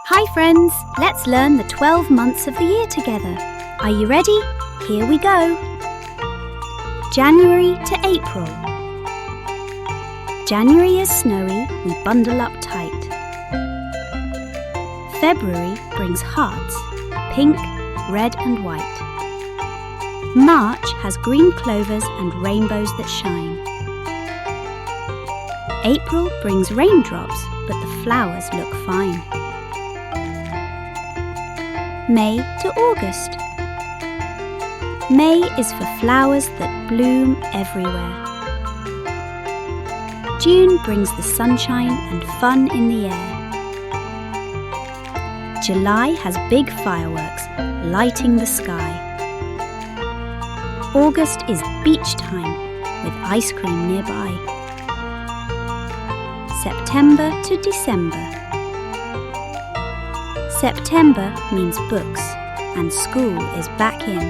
Hi friends, let's learn the 12 months of the year together. Are you ready? Here we go. January to April. January is snowy, we bundle up tight. February brings hearts, pink, red and white. March has green clovers and rainbows that shine. April brings raindrops, but the flowers look fine. May to August. May is for flowers that bloom everywhere. June brings the sunshine and fun in the air. July has big fireworks lighting the sky. August is beach time with ice cream nearby. September to December. September means books and school is back in.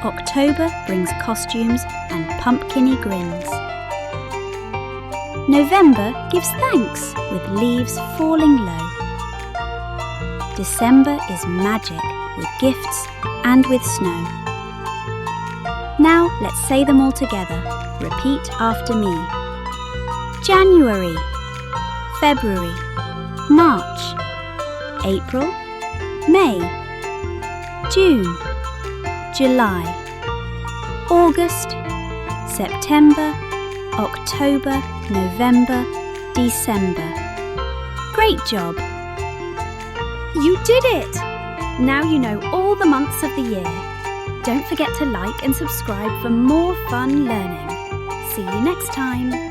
October brings costumes and pumpkin-y grins. November gives thanks with leaves falling low. December is magic with gifts and with snow. Now let's say them all together. Repeat after me. January, February, March, April, May, June, July, August, September, October, November, December. Great job! You did it! Now you know all the months of the year. Don't forget to like and subscribe for more fun learning. See you next time.